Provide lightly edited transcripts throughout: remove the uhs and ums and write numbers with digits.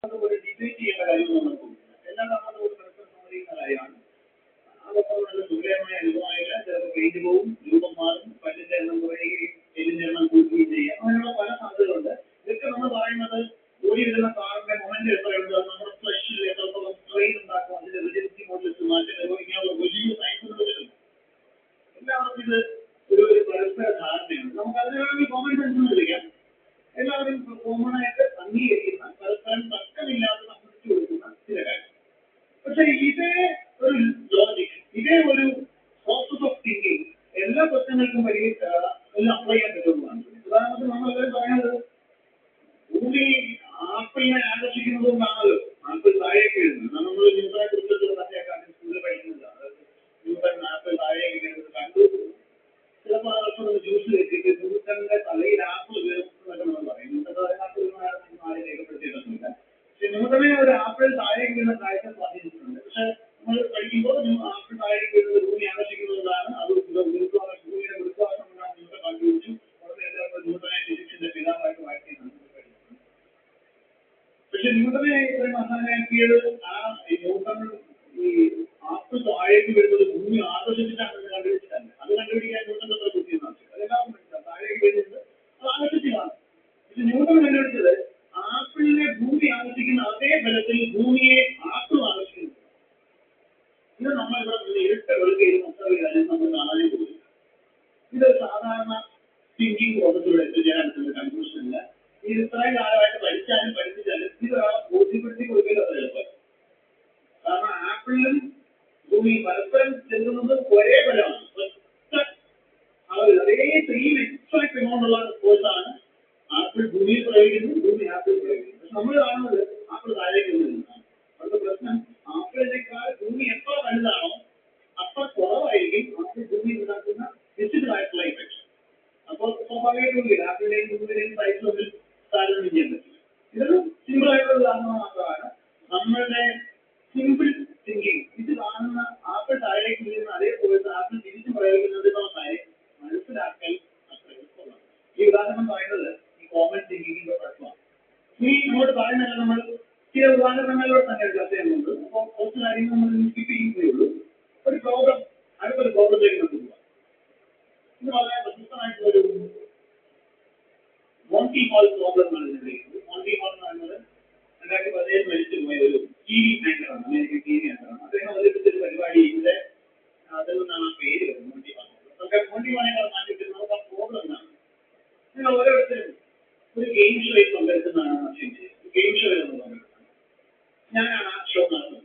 ഒരു ഡിബേറ്റ് ചെയ്യേണ്ട കാര്യമൊന്നും നമുക്ക് എല്ലാം നമ്മൾ ഒരു പരസ്പരം സമ്മതിക്കുന്ന കാര്യമാണ്. അതൊക്കെ നല്ല സുഖകരമായ രൂപമായില്ല, ചിലപ്പോൾ പെയിന്റ് പോവും, രൂപം മാറും, പല്ലിന്റെ എണ്ണം കുറയുകയും എല്ലിന്റെ എണ്ണം കൂട്ടുകയും ചെയ്യാം. അങ്ങനെയുള്ള പല സാധ്യതകളുണ്ട്. ഇതൊക്കെ നമ്മൾ പറയുന്നത് ഓടി വരുന്ന കാറിന്റെ മൊമെന്റ് എത്രയുണ്ട്, നമ്മുടെ ഫ്ലഷിൽ എത്രത്തോളം സ്ട്രെയിൻ ഉണ്ടാക്കും, അതിന്റെ റിജിഡിറ്റി മോഡൽസ് മാറ്റം ഇങ്ങനെയുള്ള വലിയ സയൻസുകളിൽ എല്ലാവർക്കും ഇത് ഒരു പരസ്പര ധാരണയാണ്. നമുക്ക് അതിന് വേണമെങ്കിൽ കോമൺ സെൻസ് എന്ന് വിളിക്കാം. എല്ലാവരും കോമണായിട്ട് അംഗീകരിക്കുന്ന പരസ്പരം തർക്കമില്ലാതെ സമ്മതിച്ചു കൊടുക്കുന്ന ചില കാര്യം. പക്ഷെ ഇതേ ഒരു ലോജിക്, ഇതേ ഒരു പ്രോസസ് ഓഫ് തിങ്കിങ് എല്ലാ പ്രശ്നങ്ങൾക്കും വലിയ എല്ലാം അപ്ലൈ ചെയ്യാൻ പറ്റുന്നതാണ്. ഉദാഹരണത്തിന് നമ്മളെല്ലാവരും പറയുന്നത് ഭൂമി ആപ്പിളിനെ ആകർഷിക്കുന്നതുകൊണ്ടാണല്ലോ ആപ്പിൾ താഴേക്ക് എഴുതുന്നത്. നമ്മൾ ന്യൂട്ടനെ കുറിച്ചിട്ടുള്ള കഥയൊക്കെ സ്കൂളിൽ പഠിക്കുന്നതാണ്. ന്യൂട്ടൻ ആപ്പിൾ താഴേക്ക് എഴുതുന്നത് കണ്ടു. ചിലപ്പോൾ ആ ജ്യൂസ് വെച്ചിട്ട് ന്യൂട്ടന്റെ തലയിൽ ആപ്പിൾ വീഴുന്നതൊക്കെ നമ്മൾ പറയും. ന്യൂട്ടന്റെ ആപ്പിൾ ആരും രേഖപ്പെടുത്തിയിട്ടൊന്നുമില്ല. പക്ഷെ ന്യൂട്ടനെ ഒരു ആപ്പിൾ താഴേക്ക് വീഴുന്ന കാഴ്ച സ്വാധീനിച്ചിട്ടുണ്ട്. പക്ഷെ നമ്മൾ പഠിക്കുമ്പോൾ ആപ്പിൾ താഴേക്ക് വീഴുന്നത് ഭൂമി ആകർഷിക്കുന്നതാണ്. അത് ഭൂമിയുടെ ഗുരുത്വാകർഷണം കൊണ്ടാണ് ന്യൂട്ടൻ കണ്ടുപിടിച്ചു. ഉടനെ എല്ലാവർക്കും ന്യൂട്ടനെ ഫിസിക്സിന്റെ പിതാവായിട്ട് വായിക്കുന്നത്. പക്ഷെ ന്യൂട്ടനെ ഇത്രയും മഹാനാക്കിയത് ആ ന്യൂട്ടൻ ഈ ആപ്പിൾ താഴേക്ക് വരുന്നത് ഭൂമി ആകർഷിച്ചിട്ടാണ് കണ്ടുപിടിച്ചിട്ടല്ല. അത് കണ്ടുപിടിക്കാൻ ന്യൂട്ടന്റെ അത്ര ബുദ്ധിയെന്നാണ്. അതെല്ലാവർക്കും മനസ്സിലാവും. താഴേക്ക് വരുന്നത് അത് ആകർഷിച്ചതാണ്. പക്ഷെ ന്യൂട്ടൻ കണ്ടുപിടിച്ചത് ആപ്പിളിനെ ഭൂമി ആകർഷിക്കുന്ന അതേ ബലത്തിൽ ഭൂമിയെ ആപ്പിൾ ആകർഷിക്കുന്നു. ഇത് നമ്മൾ ഇവിടെ ഇരുട്ട് വെളുക്കയിൽ മൊത്തം നമ്മൾ കാണാനേ പോകില്ല. ഇത് സാധാരണ തിങ്കിങ് പ്രോസസ്സിലൂടെ എത്തിച്ചേരാൻ പറ്റുന്ന കൺക്ലൂഷൻ ഇല്ല. ഇത് ഇത്രയും കാലമായിട്ട് പഠിച്ചാലും പഠിപ്പിച്ചാലും ഇതൊരാളെ ബോധ്യപ്പെടുത്തി കൊടുക്കില്ല അത്ര എളുപ്പം. കാരണം ആപ്പിളിലും ഭൂമി പരസ്പരം ചെല്ലുന്നത് ഒരേ ബലമാണ്. അതേ സെയിം എക്സാക്ട് എമൗണ്ടുള്ള ഫോഴ്സാണ് ആപ്പിൾ ഭൂമിയിൽ പ്രയോഗിക്കുന്നത്, ഭൂമി ആപ്പിൾ പ്രയോഗിക്കുന്നത്. പക്ഷെ നമ്മൾ കാണുന്നത് ആപ്പിൾ താഴേക്ക് നിന്നാണ്. അവരുടെ പ്രശ്നം ആപ്പിളിനേക്കാൾ ഭൂമി എത്ര വലുതാണോ അത്ര കുറവായിരിക്കും ആപ്പിൾ ഭൂമിയിൽ ഉണ്ടാക്കുന്ന ഫിസിക്കലായിട്ടുള്ള ഇഫക്റ്റ്. അപ്പോൾ സ്വാഭാവികമായിട്ടും ആപ്പിളിന്റെയും ഭൂമിയുടെയും സൈസ് തമ്മിൽ താരതമ്യം ചെയ്യാൻ പറ്റില്ല. ഇതൊരു സിമ്പിൾ ആയിട്ടുള്ള ഉദാഹരണം മാത്രമാണ്. നമ്മളുടെ സിമ്പിൾ തിങ്കിങ് ഇത് കാണുന്ന ആപ്പിൾ താഴേക്ക് വീഴുന്ന അതേപോലെ ആപ്പിൾ തിരിച്ചു പ്രയോഗിക്കുന്നതിനുള്ള കാര്യം മനസ്സിലാക്കൽ അത്ര എളുപ്പമാണ്. ഈ ഉദാഹരണം പറയുന്നത് ഈ കോമൺ തിങ്കിങ്ങിന്റെ പ്രശ്നമാണ്. ഇനി ഇങ്ങോട്ട് പറയുന്നത് നമ്മൾ ചില ഉദാഹരണങ്ങളിലൂടെ തന്നെ ചർച്ച ചെയ്യുന്നുണ്ട്. അപ്പോൾ കുറച്ച് കാര്യങ്ങൾ നമ്മൾ സ്കിപ്പ് ചെയ്യുകയുള്ളൂ. ഒരു പ്രോബ്ലം, അടുത്തൊരു പ്രോബ്ലത്തിലേക്ക് നമുക്ക് പോകാം. ഇത് വളരെ പ്രശസ്തമായിട്ടുള്ളൊരു മോണ്ടി ഹോൾ പ്രോബ്ലം ആണ് ഇതിന്റെ. മോണ്ടി ഹോൾ എന്ന് പറയുന്നത് 2017 മരിച്ചു പോയ ഒരു TV ആങ്കറാണ്, അമേരിക്കൻ TV ആങ്കറാണ്. അദ്ദേഹം അവതരിപ്പിച്ചൊരു പരിപാടി ഇവിടെ അതിൽ നിന്നാണ് ആ പേര് വരുന്നത്, മോണ്ടി ഹോൾ. നമുക്ക് മോണ്ടി ഹോളിനെ മാറ്റിയിട്ട് നമുക്ക് ആ പ്രോബ്ലം എന്താണ്? നിങ്ങൾ ഓരോരുത്തരും ഒരു ഗെയിം ഷോയിൽ പങ്കെടുക്കുന്നതാണ് ആശയം. ഗെയിം ഷോയിൽ നമ്മൾ പങ്കെടുക്കുന്നത്, ഞാനാണ് ആ ഷോ നടത്തുന്നത്.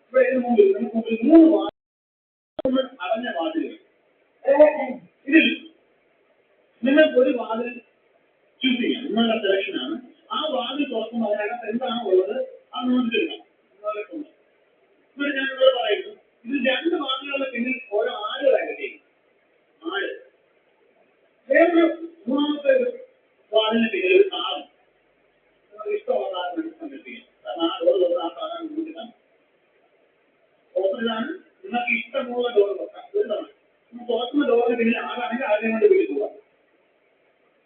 ഇവിടെ ഇതിന് മുമ്പിൽ നമുക്ക് 3 വാതിൽ അടഞ്ഞ വാതിലുകൾ. ഇതിൽ നിങ്ങൾക്ക് ഒരു വാതിൽ ചൂസ് ചെയ്യാം. നിങ്ങളുടെ സെലക്ഷനാണ്. ആ വാതിൽ തുറക്കുമ്പോൾ അതിനകത്ത് എന്താണോ ഉള്ളത് അത് നമുക്ക് എടുക്കാം. ഇവിടെ ഞാൻ ഇവിടെ പറയുന്നു, ഇത് 2 വാതിലുകളുടെ പിന്നിൽ ഓരോ ആടുകളായിട്ട് ചെയ്യും. ആട്. വേറൊരു 3ാമത്തെ ഒരു വാതിലിന് പിന്നിൽ ഒരു കാറും. ഇഷ്ടമുള്ള കാറിന് സങ്കല്പിക്കാം. കാരണം ആ ഡോർ തുറന്ന് ആ കാറാണ് കൂട്ടിട്ടാണ്. ഓപ്പണിലാണ്. നിങ്ങൾക്ക് ഇഷ്ടമുള്ള ഡോർ തുറക്കാം. ഒരു തവണ തുറക്കുന്ന ഡോറിന് പിന്നിൽ ആടാണെങ്കിൽ ആദ്യം കൊണ്ട് വീട്ടിൽ പോവാം.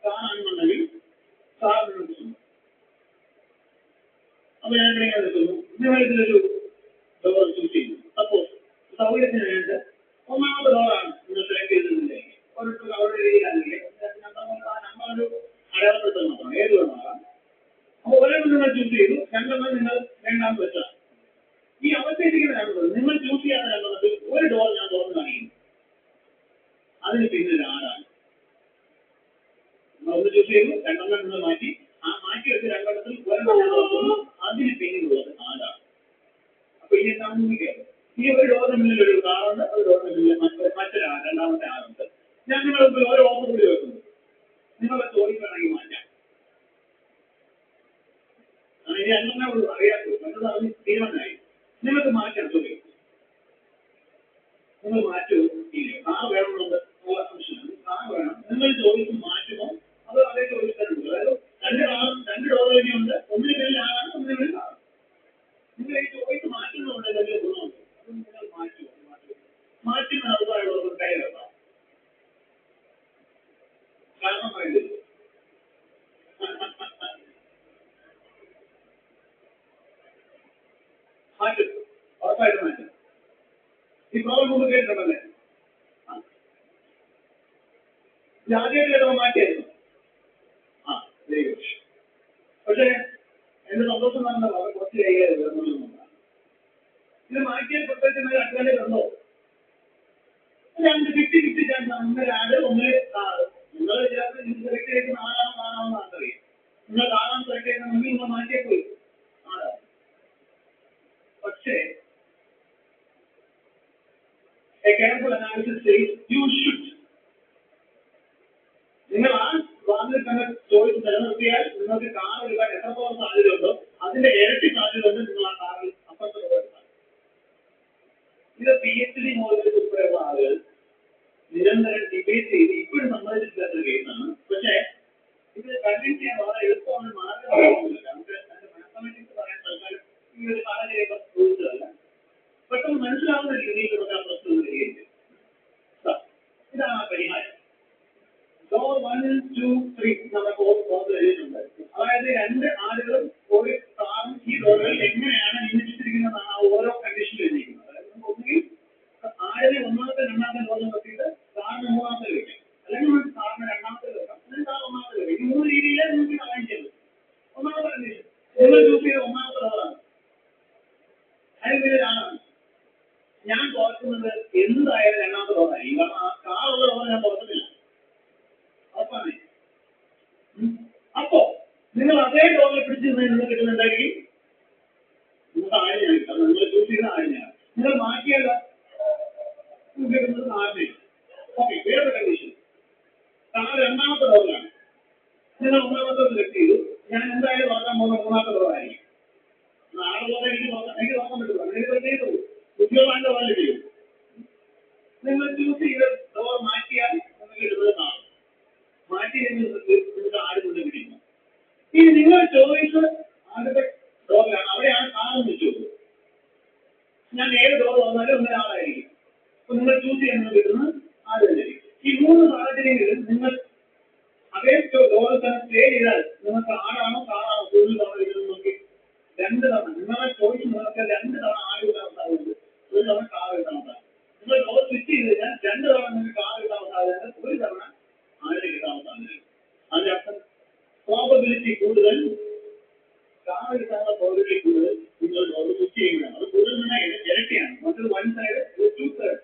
കാറാണെന്നുണ്ടെങ്കിൽ കാറിന് നിൽക്കുന്നു. അപ്പൊ ഞാൻ ഇവിടെ നിൽക്കുന്നു. ഇതിനൊരു ഡോർ ചൂസ് ചെയ്യുന്നു. അപ്പോൾ സൗകര്യത്തിന് വേണ്ടി 1ാമത്തെ ഡോറാണ് നിങ്ങൾ സെലക്ട് ചെയ്തിട്ടുണ്ടെങ്കിൽ ഓരോരുത്തർക്ക് അവരുടെ രീതിയിലാണെങ്കിൽ നമ്മളൊരു അടയാളപ്പെടുത്താൻ നോക്കണം. ഏത് ഡോറാണ്. അപ്പോൾ ഒരെണ്ണം നിങ്ങൾ ചൂസ് ചെയ്തു, 2 നിങ്ങൾ 2ാമത് വെച്ചാൽ ഈ അവസ്ഥയിലിരിക്കുന്ന 2 നിങ്ങൾ ചൂസ് ചെയ്യാത്ത 2 ഒരു ഡോർ ഞാൻ തുറന്ന് കാണിക്കുന്നു. അതിന് പിന്നിൽ ആടാണ്. ഒന്ന് ചൂസ് ചെയ്തു, 2 നിങ്ങൾ മാറ്റി. ആ മാറ്റി വെച്ച് 2 ഒരെണ്ണം ഞാൻ തുറക്കുന്നു. അതിന് പിന്നിലുള്ളത് ആടാണ്. അപ്പൊ ഇനി എന്താണെന്ന് നോക്കിയാൽ ഈ ഒരു ഡോറിന് മുന്നിൽ ഒരു കാറുണ്ട്, ഒരു ഡോറിന് മുന്നിൽ മറ്റൊരു 2ാമത്തെ ആളുണ്ട്. ഞാൻ നിങ്ങൾക്ക് ഓരോ ഓഫർ കൂടി വെക്കുന്നു. നിങ്ങളെ ചോദിക്കുകയാണെങ്കിൽ മാറ്റാം. ഇനി 2 ഉള്ളൂ അറിയാത്തത്, മറ്റത് അറിഞ്ഞ് തീരുമാനമായി. നിങ്ങൾക്ക് മാറ്റാം. ചോദിക്കും നിങ്ങൾ മാറ്റുമോ ഇല്ലയോ? കാർ വേണമെന്നുണ്ട് ഉള്ള അസംഷനാണ്. കാർ വേണം. നിങ്ങൾ ചോദിച്ച് മാറ്റുമോ അത് അതേ ചോദിച്ചിട്ടുണ്ട്. അതായത് 2 ഡോർ തന്നെയുണ്ട്. ഒന്നിന് പേരിൽ ആളാണ്, ഒന്നിന് പേരിൽ ആളാണ്. നിങ്ങൾ ഈ ചോദിച്ച് മാറ്റുന്നുണ്ട് വലിയ ഗുണമുണ്ട്. അത് നിങ്ങൾ മാറ്റുമോ? മാറ്റുന്ന അഭിപ്രായമുള്ളവർക്ക് കൈ വെക്കാം. കാരണം പറയുന്നത് മാറ്റും, ഉറപ്പായിട്ട് മാറ്റും. ഈ പ്രോബ്ലം മുമ്പ് കേട്ടിട്ടുണ്ടല്ലേ? ആദ്യമായിട്ട് കേട്ടപ്പോൾ മാറ്റിയായിരുന്നു. Very good. പക്ഷേ എന്റെ സന്തോഷം എന്ന് പറഞ്ഞാൽ കുറച്ച് കൈകാര്യം ഇത് മാറ്റിയാൽ പ്രത്യേകിച്ച് അഡ്വാൻറ്റേജ് ഉണ്ടോ? 50-50 ചാൻസ്. ഒന്നൊരാട് ഒന്നിൽ കാറ്. നിങ്ങൾ വിചാരിച്ച് സെലക്ട് ചെയ്യുന്ന ആളാണോ കാണാമെന്ന് ആർക്കറിയാം. നിങ്ങൾ കാണാൻ സെലക്ട് ചെയ്യുന്ന നിങ്ങൾ മാറ്റിയേ പോയി ആളാണ്. പക്ഷേ a careful analysis says you should. നിങ്ങൾ ആ വാതിൽ തന്നെ ചോയ്സ് നിലനിർത്തിയാൽ നിങ്ങൾക്ക് കാർ എടുക്കാൻ എത്രത്തോളം സാധ്യതയുണ്ടോ അതിന്റെ ഇരട്ടി സാധ്യതയുണ്ട് നിങ്ങൾ ആ കാറിൽ അപ്പുറത്ത് പോകാൻ. ഇത് PhD മോഡലിൽ ഉൾപ്പെടെയുള്ള ആളുകൾ നിരന്തരം ഡിബേറ്റ് ചെയ്ത് ഇപ്പോഴും സമ്മതിച്ചിട്ടില്ലാത്ത കേസാണ്. പക്ഷേ ഇത് കൺവിൻസ് ചെയ്യാൻ വളരെ എളുപ്പമാണ്. മാർഗമില്ല. നമുക്ക് മാത്തമാറ്റിക്സ് പറയാൻ തൽക്കാലം ഈ ഒരു സാഹചര്യം ചോദിച്ചതല്ല. പെട്ടെന്ന് മനസ്സിലാവുന്ന രീതിയിൽ നമുക്ക് ആ പ്രശ്നം പരിഹരിക്കും. ഇതാണ് ആ പരിഹാരം. ഡോർ 1, 2, 3 നമ്മുടെ കോഴ്സ് എഴുതിയിട്ടുണ്ട്. അതായത് 2 ആടുകളും ഒരു കാറും ഈ ഡോറുകളിൽ എങ്ങനെയാണ് വിന്യസിച്ചിരിക്കുന്നതാണ് ആ ഓരോ കണ്ടീഷനിൽ എഴുതിയിരിക്കുന്നത്. അതായത് നമുക്ക് ഒന്നുകിൽ ആടിനെ ഒന്നാമത്തെ രണ്ടാമത്തെ ഡോറിൽ നിർത്തിയിട്ട് കാറിന് മൂന്നാമത്തെ വയ്ക്കാം, അല്ലെങ്കിൽ നമുക്ക് കാറിന് രണ്ടാമത്തെ വെക്കാം, അല്ലെങ്കിൽ കാർ ഒന്നാമത്തെ വെക്കാം. ഈ 3 രീതിയിലേ നിങ്ങൾക്ക് അറേഞ്ച് ചെയ്തു. ഒന്നാമത്തെ കണ്ടീഷൻ നിങ്ങൾ ചൂസ് ചെയ്ത ഒന്നാമത്തെ ഡോറാണ്. അതിന് ഒരാളാണ് ഞാൻ തുറക്കുന്നത് എന്തായാലും രണ്ടാമത്തെ ഡോറായിരിക്കും. കാരണം ആ കാറുള്ള ഡോർ ഞാൻ തുറക്കുന്നില്ല. അപ്പോ നിങ്ങൾ അതേ ഡോറിൽ പിടിച്ച് നിന്ന് കിട്ടുന്നുണ്ടായിരിക്കും നിങ്ങൾക്ക് ആഴിഞ്ഞാണ് കിട്ടും. നിങ്ങൾ ചൂസ് ചെയ്യുന്ന ആഴിഞ്ഞാണ്. നിങ്ങൾ മാറ്റിയല്ല കിട്ടുന്നത് ആഴിഞ്ഞ. ഓക്കെ, വേറെ കണ്ടീഷൻ കാർ രണ്ടാമത്തെ ഡോറിലാണ്. നിങ്ങൾ ഒന്നാമത്തെ സെലക്ട് ചെയ്തു. ഞാൻ എന്തായാലും തുറക്കാൻ പോകുന്ന മൂന്നാമത്തെ ഡോറായിരിക്കും. 4 ഡോറെ എനിക്ക് തുറക്കാൻ പറ്റില്ല. എനിക്ക് ചെയ്തു ഉദ്യോഗാന്റെ പോലെ ചെയ്യും. നിങ്ങൾ ചൂസ് ചെയ്ത് ഡോർ മാറ്റിയാൽ നിങ്ങൾക്ക് കിട്ടുന്നത് കാണും. മാറ്റി നിങ്ങൾക്ക് ആട് കൊണ്ട് പിടിക്കും. ഇനി നിങ്ങൾ ചോയ്സ് ആദ്യത്തെ ഡോറിലാണ്. അവിടെയാണ് കാറെന്ന് വെച്ചു. ഞാൻ ഏത് ഡോർ വന്നാലും ഒന്നൊരാളായിരിക്കും. അപ്പൊ നിങ്ങൾ ചൂസ് ചെയ്യുന്നത് കിട്ടുന്നത് ആട് തന്നെയായിരിക്കും. ഈ 3 സാഹചര്യങ്ങളിൽ നിങ്ങൾ അതേ ഡോറിൽ തന്നെ സ്റ്റേ ചെയ്താൽ നിങ്ങൾക്ക് ആടാണോ കാറാണോ കൂടുതൽ തവണ കിട്ടുന്നത് നോക്കി 2 തവണ നിങ്ങളുടെ ചോയ്സ് നിങ്ങൾക്ക് 2 തവണ ആട് കിട്ടാൻ സാധ്യതയുണ്ട്, 1 തവണ കാർ കിട്ടാൻ സാധ്യത. നിങ്ങൾ ഡോർ സ്വിച്ച് ചെയ്ത് കഴിഞ്ഞാൽ 2 തവണ നിങ്ങൾക്ക് കാർ കിട്ടാൻ സാധ്യതയുണ്ട്, 1 തവണ ആടിന് കിട്ടാൻ സാധ്യതയുണ്ട്. അതിന്റെ അർത്ഥം പ്രോബബിലിറ്റി കൂടുതൽ, കാർ കിട്ടാനുള്ള പ്രോബബിലിറ്റി കൂടുതൽ നിങ്ങൾ ഡോർ സ്വിച്ച് ചെയ്യുകയാണ്. അത് കൂടുതൽ ഇരട്ടിയാണ്. മറ്റൊരു 1 സൈഡ് 2 സൈഡ്.